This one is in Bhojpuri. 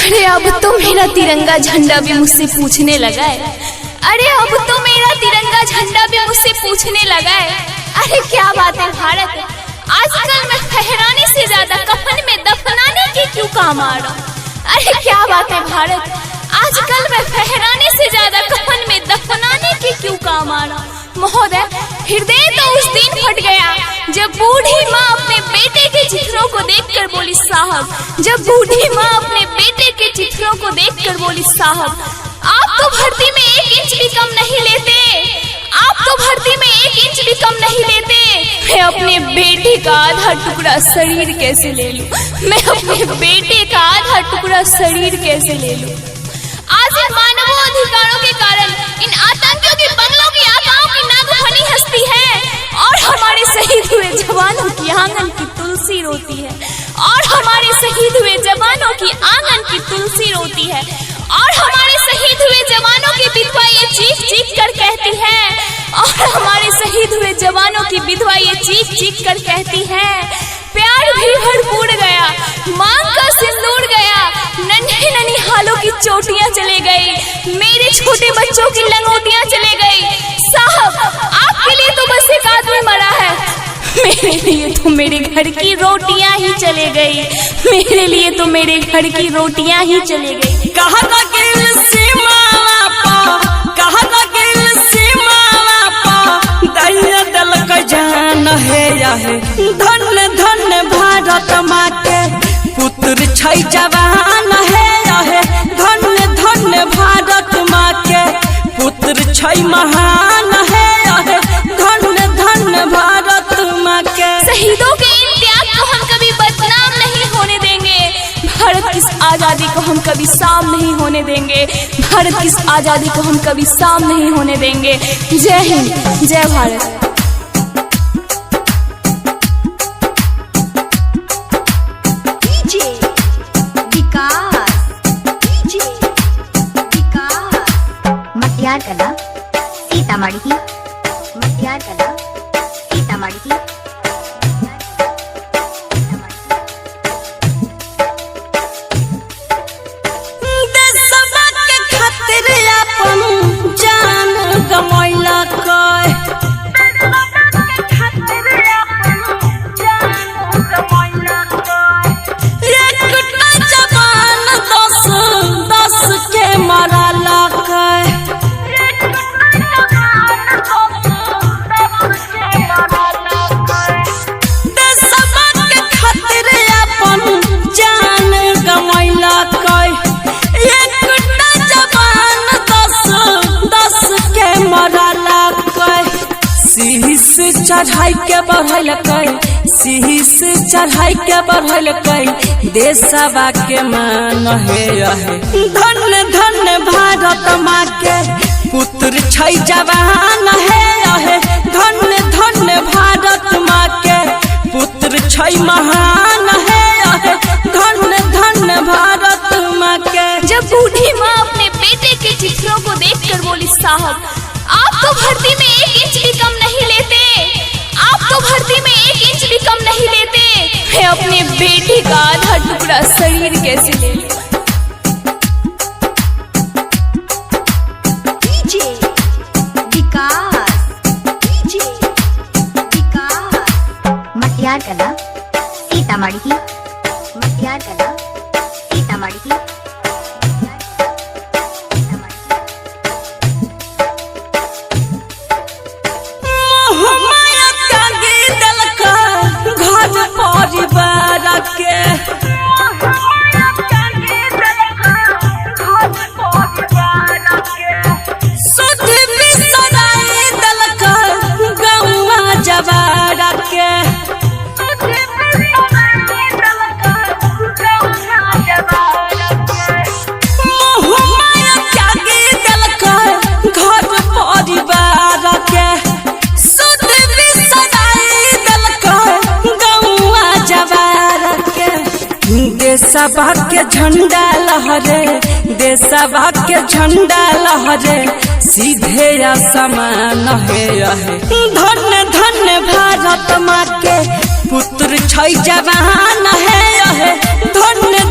अरे अब तो मेरा तिरंगा झंडा भी मुझसे पूछने लगा है। अरे अब तो मेरा तिरंगा झंडा भी मुझसे पूछने लगा है। अरे क्या बात है भारत, आजकल मैं फहराने से ज्यादा कफन में दफनाने के क्यों काम आ रहा हूँ। अरे क्या बात है भारत, आजकल मैं फहराने से ज्यादा कफन में दफनाने के क्यों काम आ रहा हूँ। महोदय, हृदय तो उस दिन फट गया जब बूढ़ी माँ अपने बेटे के चित्रों को देखकर बोली साहब, जब बूढ़ी माँ अपने बेटे के चित्रों को देखकर बोली साहब, आप तो भर्ती में 1 इंच भी कम नहीं लेते, आप तो भर्ती में 1 इंच भी कम नहीं लेते। मैं अपने बेटे का आधा टुकड़ा शरीर कैसे ले लूं, मैं अपने बेटे का आधा टुकड़ा शरीर कैसे ले लूं। आज इन मानव अधिकारों के कारण इन आतंकियों के बंगलों की आकाओं की नागफनी हंसती है और हमारे शहीद हुए जवानों की आंगन की तुलसी रोती है, और हमारे शहीद हुए जवानों की आंगन की तुलसी रोती है, और हमारे शहीद हुए जवानों की विधवा ये चीख चीख कर कहती है, और हमारे शहीद हुए जवानों की विधवा ये चीख चीख कर कहती है। प्यार भी भरपूर गया, मांग का सिंदूर गया, नन्हे ननिहालों की चोटियां चले गई, मेरे छोटे बच्चों की लंगोटियां चले गई। साहब, आपके लिए तो बस एक आदमी मरा है, मेरे लिए तो मेरे घर की रोटियां ही चले गई, मेरे लिए तो मेरे घर की रोटियां ही चले गई। कहा लगिल सीमावा पा, कहा लगिल सीमावा पा, दैया दल का जान है याहे। धन्य धन्य भारत माँ के पुत्र छै जवान है याहे। धन्य धन्य भारत माँ के पुत्र छै महान है याहे। धन्य धन्य भारत माँ के। शहीदों के इन त्याग को हम कभी बदनाम नहीं होने देंगे, भारत की इस आजादी को हम कभी शाम नहीं होने देंगे, भारत की इस आजादी को हम कभी शाम नहीं होने देंगे। जय हिंद, जय भारत। मटियार कला सीतामढ़ी की, मटियार कला सीतामढ़ी की। देशवा के खातिर अपन जान गमैला कय, एकटा जवान 10 के मरला कय। देशवा के खातिर अपन जान गमैला कय, एकटा जवान 10 के मरला कय। शीश चढ़ाई के बढ़ल कय, शीश चढ़ाई के बढ़ल कय, देशवा के मान है रहे। धन्य धन्य भारत माँ के पुत्र छै जवान है रहे। धन्य धन्य भारत माँ के पुत्र छै महान है रहे। धन्य धन्य भारत माँ के। जब बूढ़ी माँ अपने बेटे के चित्रों को देखकर बोली साहब, आप तो भर्ती में 1 इंच भी कम नहीं लेते, आप तो भर्ती में 1 इंच भी कम नहीं लेते। मैं अपने बेटे का आधा टुकड़ा शरीर कैसे ले लूं। मटियार कला सीतामढ़ी की, मटियार कला सीतामढ़ी की। मोहमाया त्यागी दल का घर परिवार के, सुध बिसराई दल का गौवा जवार के। मोहमाया त्यागी दल का घर परिवार के, सुध बिसराई दल का गौवा जवार के। देशवा के झंडा लहरे, देशवा के झंडा लहरे, सीधे आसमान है रहे। धन्य धन्य भारत माँ के पुत्र छै जवान है रहे। धन्य